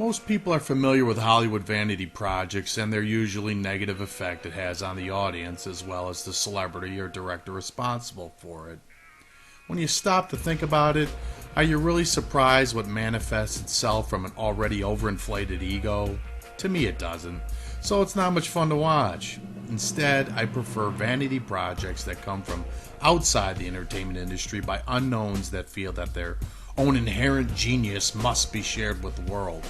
Most people are familiar with Hollywood vanity projects and their usually negative effect it has on the audience as well as the celebrity or director responsible for it. When you stop to think about it, are you really surprised what manifests itself from an already overinflated ego? To me it doesn't, so it's not much fun to watch. Instead, I prefer vanity projects that come from outside the entertainment industry by unknowns that feel that their own inherent genius must be shared with the world.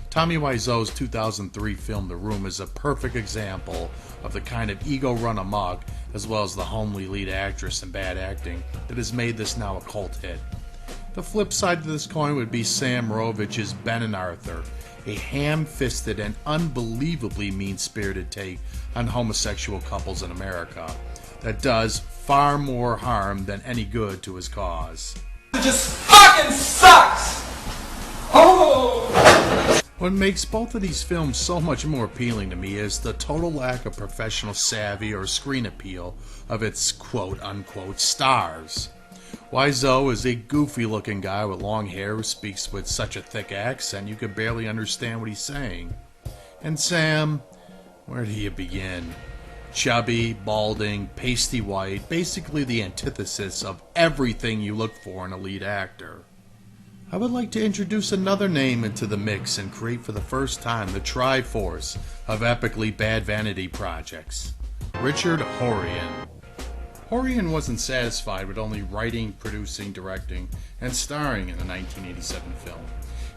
Tommy Wiseau's 2003 film The Room is a perfect example of the kind of ego run amok, as well as the homely lead actress and bad acting, that has made this now a cult hit. The flip side to this coin would be Sam Rovich's Ben and Arthur, a ham-fisted and unbelievably mean-spirited take on homosexual couples in America that does far more harm than any good to his cause. It just fucking sucks! Oh! What makes both of these films so much more appealing to me is the total lack of professional savvy or screen appeal of its quote-unquote stars. Wiseau is a goofy-looking guy with long hair who speaks with such a thick accent you could barely understand what he's saying. And Sam, where do you begin? Chubby, balding, pasty white, basically the antithesis of everything you look for in a lead actor. I would like to introduce another name into the mix and create for the first time the Triforce of epically bad vanity projects. Richard Horian. Horian wasn't satisfied with only writing, producing, directing, and starring in the 1987 film.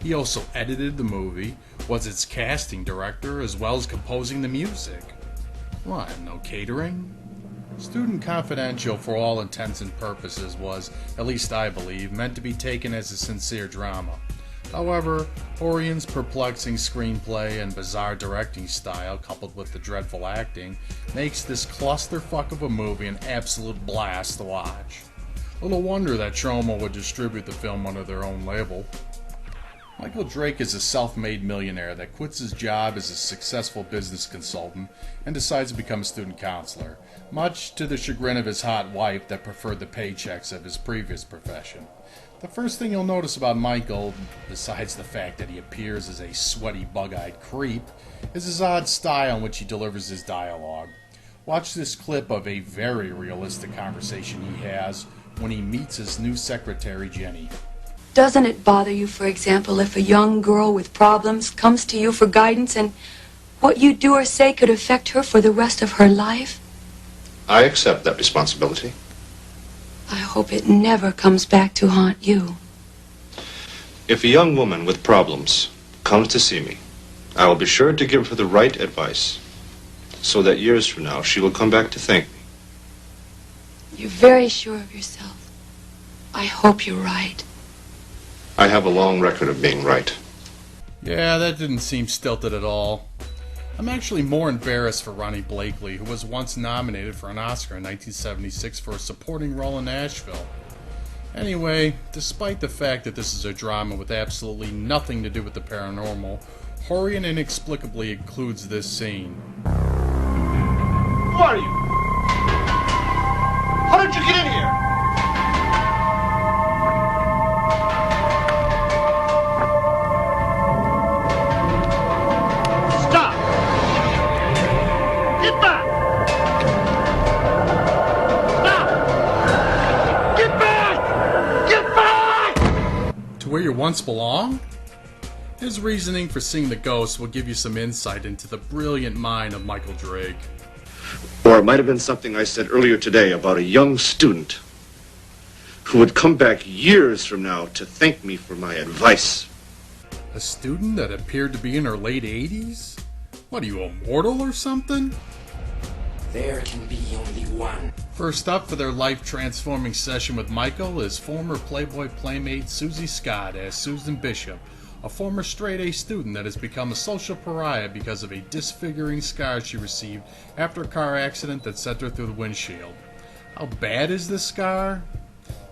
He also edited the movie, was its casting director, as well as composing the music. What, no catering? Student Confidential, for all intents and purposes, was, at least I believe, meant to be taken as a sincere drama. However, Horian's perplexing screenplay and bizarre directing style, coupled with the dreadful acting, makes this clusterfuck of a movie an absolute blast to watch. Little wonder that Troma would distribute the film under their own label. Michael Drake is a self-made millionaire that quits his job as a successful business consultant and decides to become a student counselor, much to the chagrin of his hot wife that preferred the paychecks of his previous profession. The first thing you'll notice about Michael, besides the fact that he appears as a sweaty, bug-eyed creep, is his odd style in which he delivers his dialogue. Watch this clip of a very realistic conversation he has when he meets his new secretary, Jenny. Doesn't it bother you, for example, if a young girl with problems comes to you for guidance and what you do or say could affect her for the rest of her life? I accept that responsibility. I hope it never comes back to haunt you. If a young woman with problems comes to see me, I will be sure to give her the right advice, so that years from now she will come back to thank me. You're very sure of yourself. I hope you're right. I have a long record of being right. Yeah, that didn't seem stilted at all. I'm actually more embarrassed for Ronnie Blakely, who was once nominated for an Oscar in 1976 for a supporting role in Nashville. Anyway, despite the fact that this is a drama with absolutely nothing to do with the paranormal, Horian inexplicably includes this scene. Who are you? How did you get in here? Stop! Get back! Stop! Get back! Get back! To where you once belonged? His reasoning for seeing the ghost will give you some insight into the brilliant mind of Michael Drake. Or it might have been something I said earlier today about a young student who would come back years from now to thank me for my advice. A student that appeared to be in her late 80s? What, are you immortal or something? There can be only one. First up for their life-transforming session with Michael is former Playboy playmate Susie Scott as Susan Bishop, a former straight-A student that has become a social pariah because of a disfiguring scar she received after a car accident that sent her through the windshield. How bad is this scar?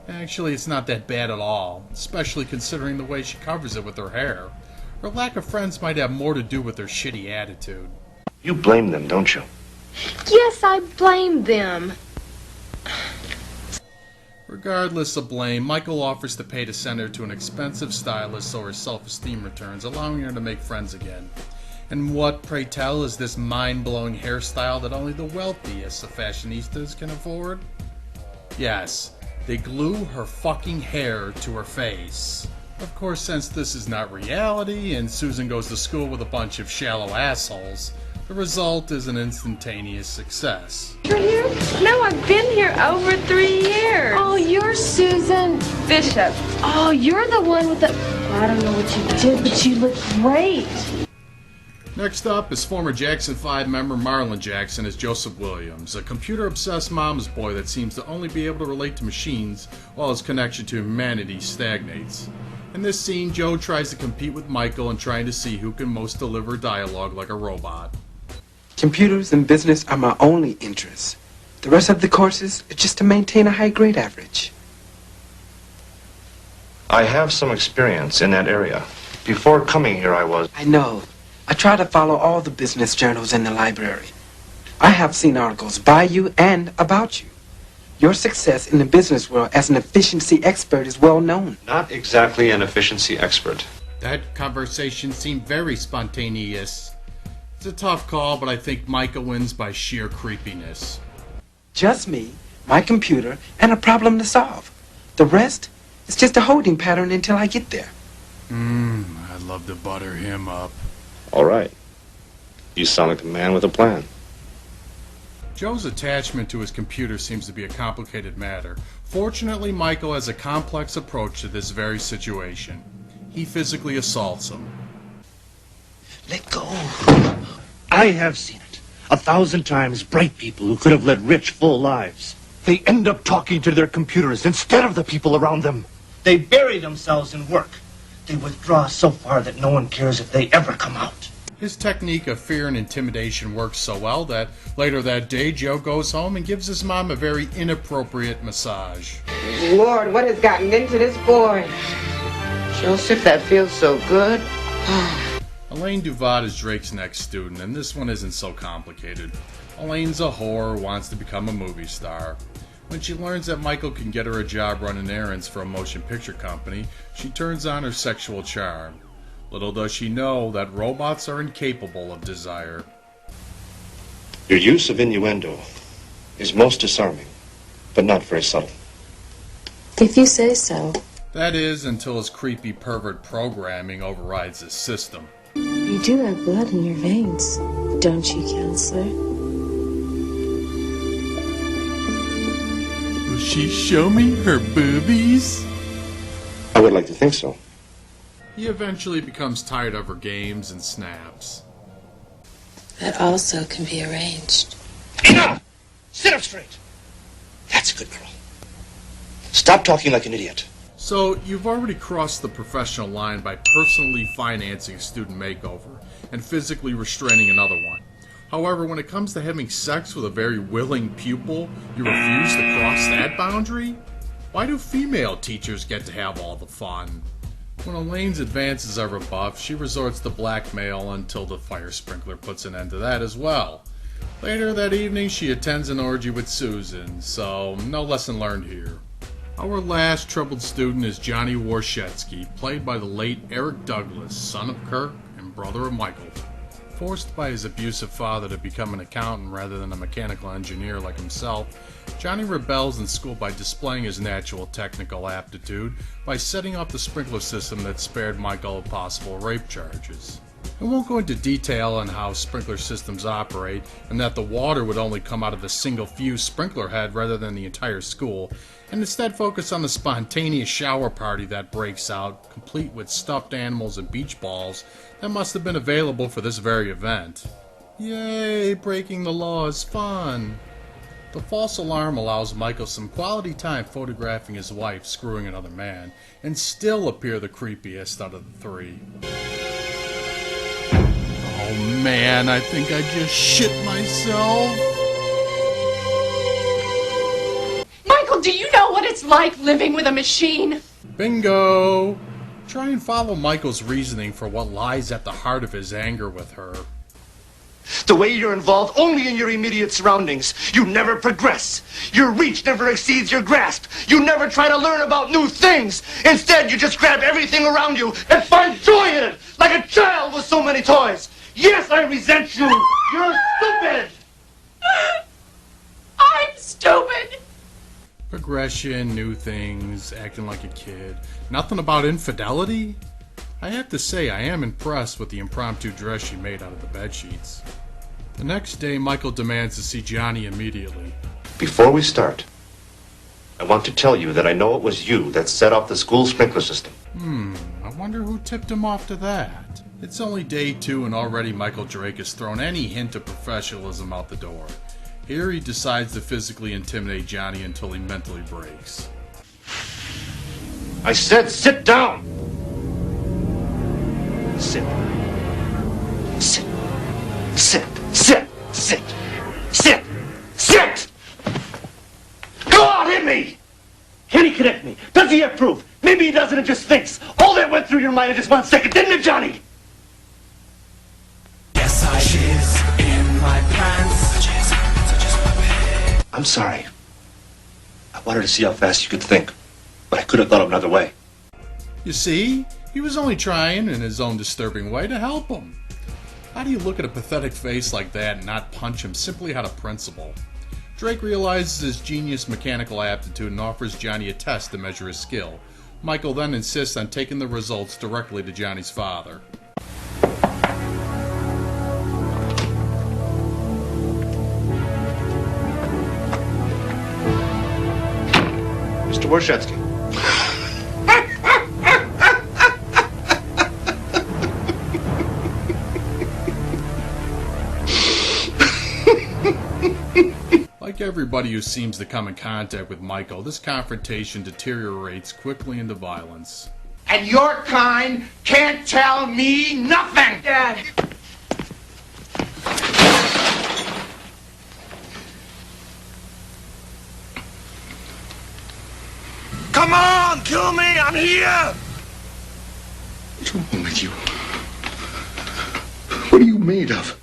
Actually, it's not that bad at all, especially considering the way she covers it with her hair. Her lack of friends might have more to do with her shitty attitude. You blame them, don't you? Yes, I blame them. Regardless of blame, Michael offers to pay to send her to an expensive stylist so her self-esteem returns, allowing her to make friends again. And what, pray tell, is this mind-blowing hairstyle that only the wealthiest of fashionistas can afford? Yes, they glue her fucking hair to her face. Of course, since this is not reality and Susan goes to school with a bunch of shallow assholes, the result is an instantaneous success. You're here? No, I've been here over 3 years. Oh, you're Susan Bishop. Oh, you're the one with the... I don't know what you did, but you look great. Next up is former Jackson 5 member Marlon Jackson as Joseph Williams, a computer-obsessed mama's boy that seems to only be able to relate to machines while his connection to humanity stagnates. In this scene, Joe tries to compete with Michael in trying to see who can most deliver dialogue like a robot. Computers and business are my only interests. The rest of the courses are just to maintain a high grade average. I have some experience in that area. Before coming here, I know. I try to follow all the business journals in the library. I have seen articles by you and about you. Your success in the business world as an efficiency expert is well known. Not exactly an efficiency expert. That conversation seemed very spontaneous. It's a tough call, but I think Michael wins by sheer creepiness. Just me, my computer, and a problem to solve. The rest is just a holding pattern until I get there. I'd love to butter him up. All right. You sound like the man with a plan. Joe's attachment to his computer seems to be a complicated matter. Fortunately, Michael has a complex approach to this very situation. He physically assaults him. Let go. I have seen it 1,000 times. Bright people who could have led rich, full lives. They end up talking to their computers instead of the people around them. They bury themselves in work. They withdraw so far that no one cares if they ever come out. His technique of fear and intimidation works so well that later that day, Joe goes home and gives his mom a very inappropriate massage. Lord, what has gotten into this boy? Joseph, that feels so good. Elaine Duvat is Drake's next student, and this one isn't so complicated. Elaine's a whore who wants to become a movie star. When she learns that Michael can get her a job running errands for a motion picture company, she turns on her sexual charm. Little does she know that robots are incapable of desire. Your use of innuendo is most disarming, but not very subtle. If you say so. That is, until his creepy pervert programming overrides his system. You do have blood in your veins, don't you, Counselor? Will she show me her boobies? I would like to think so. He eventually becomes tired of her games and snaps. That also can be arranged. Enough! Sit up straight. That's a good girl. Stop talking like an idiot. So, you've already crossed the professional line by personally financing a student makeover and physically restraining another one. However, when it comes to having sex with a very willing pupil, you refuse to cross that boundary? Why do female teachers get to have all the fun? When Elaine's advances are rebuffed, she resorts to blackmail until the fire sprinkler puts an end to that as well. Later that evening, she attends an orgy with Susan, so no lesson learned here. Our last troubled student is Johnny Warshetsky, played by the late Eric Douglas, son of Kirk and brother of Michael. Forced by his abusive father to become an accountant rather than a mechanical engineer like himself, Johnny rebels in school by displaying his natural technical aptitude by setting up the sprinkler system that spared Michael possible rape charges. I won't go into detail on how sprinkler systems operate and that the water would only come out of a single fused sprinkler head rather than the entire school, and instead focus on the spontaneous shower party that breaks out, complete with stuffed animals and beach balls that must have been available for this very event. Yay, breaking the law is fun! The false alarm allows Michael some quality time photographing his wife screwing another man, and still appear the creepiest out of the three. Oh man, I think I just shit myself. Michael, do you know what it's like living with a machine? Bingo! Try and follow Michael's reasoning for what lies at the heart of his anger with her. The way you're involved only in your immediate surroundings. You never progress. Your reach never exceeds your grasp. You never try to learn about new things. Instead, you just grab everything around you and find joy in it, like a child with so many toys. Yes, I resent you. You're stupid. I'm stupid. Progression, new things, acting like a kid. Nothing about infidelity? I have to say, I am impressed with the impromptu dress she made out of the bedsheets. The next day, Michael demands to see Johnny immediately. Before we start, I want to tell you that I know it was you that set off the school sprinkler system. I wonder who tipped him off to that. It's only day 2 and already Michael Drake has thrown any hint of professionalism out the door. Here he decides to physically intimidate Johnny until he mentally breaks. I said sit down. Sit. Sit. Sit. Sit. Sit. Sit. Sit! Go on, hit me! Can he connect me? Does he have proof? Maybe he doesn't and just thinks. All that went through your mind in just 1 second, didn't it, Johnny? Yes, I shiz in my pants. I'm sorry. I wanted to see how fast you could think, but I could have thought of another way. You see? He was only trying, in his own disturbing way, to help him. How do you look at a pathetic face like that and not punch him simply out of principle? Drake realizes his genius mechanical aptitude and offers Johnny a test to measure his skill. Michael then insists on taking the results directly to Johnny's father. Mr. Warshetsky. Like everybody who seems to come in contact with Michael, this confrontation deteriorates quickly into violence. And your kind can't tell me nothing! Dad. Come on, kill me! I'm here! What's wrong with you? What are you made of?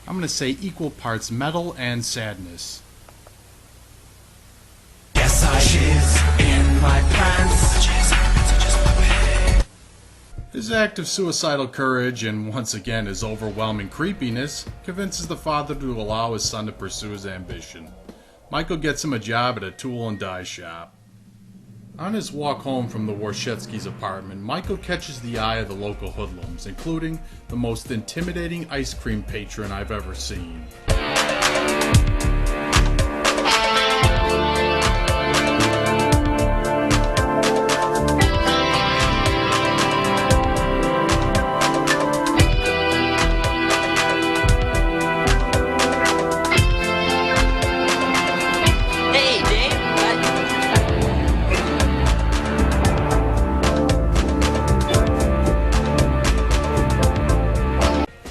I'm going to say equal parts metal and sadness. Yes, I shiz in my pants. His act of suicidal courage and, once again, his overwhelming creepiness convinces the father to allow his son to pursue his ambition. Michael gets him a job at a tool and die shop. On his walk home from the Warshetsky's apartment, Michael catches the eye of the local hoodlums, including the most intimidating ice cream patron I've ever seen.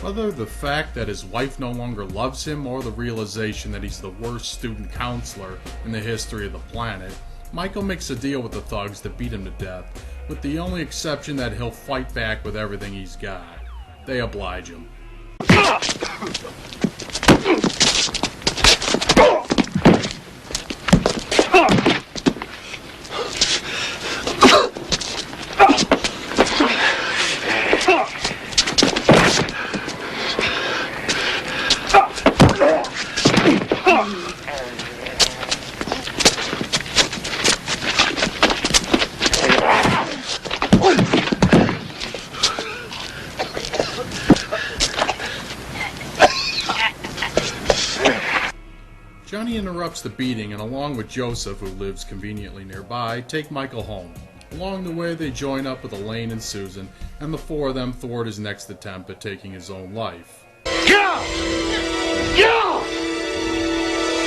Whether the fact that his wife no longer loves him or the realization that he's the worst student counselor in the history of the planet, Michael makes a deal with the thugs to beat him to death, with the only exception that he'll fight back with everything he's got. They oblige him. Johnny interrupts the beating and, along with Joseph, who lives conveniently nearby, take Michael home. Along the way, they join up with Elaine and Susan, and the four of them thwart his next attempt at taking his own life. Get out! Get out!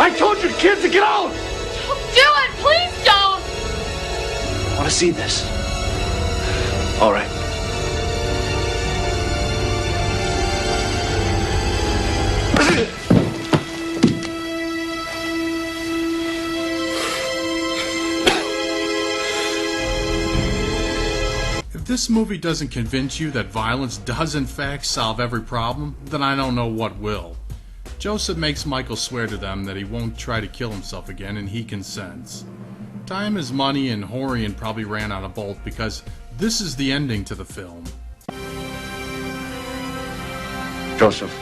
I told you kids to get out! Don't do it! Please don't! I want to see this. All right. If this movie doesn't convince you that violence does in fact solve every problem, then I don't know what will. Joseph makes Michael swear to them that he won't try to kill himself again, and he consents. Time is money, and Horian probably ran out of both, because this is the ending to the film. Joseph,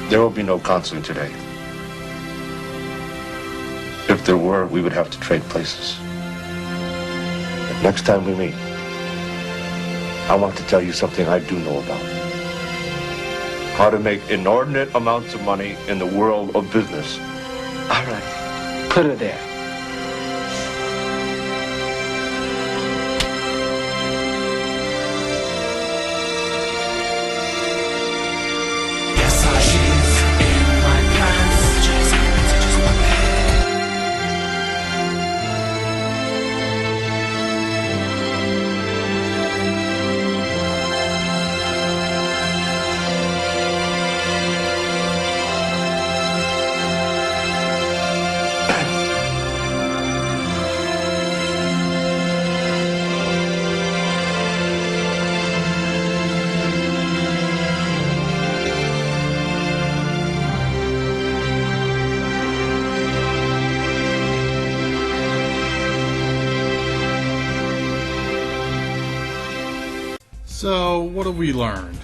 there will be no counseling today. If there were, we would have to trade places. But next time we meet, I want to tell you something I do know about. How to make inordinate amounts of money in the world of business. All right. Put her there. Yes, I she's in my pants. So, what have we learned?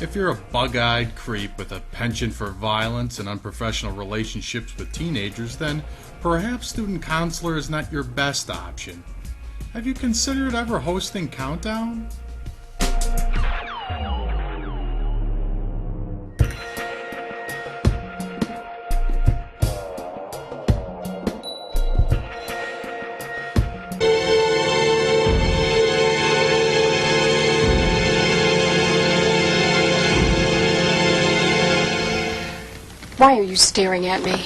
If you're a bug-eyed creep with a penchant for violence and unprofessional relationships with teenagers, then perhaps student counselor is not your best option. Have you considered ever hosting Countdown? Why are you staring at me?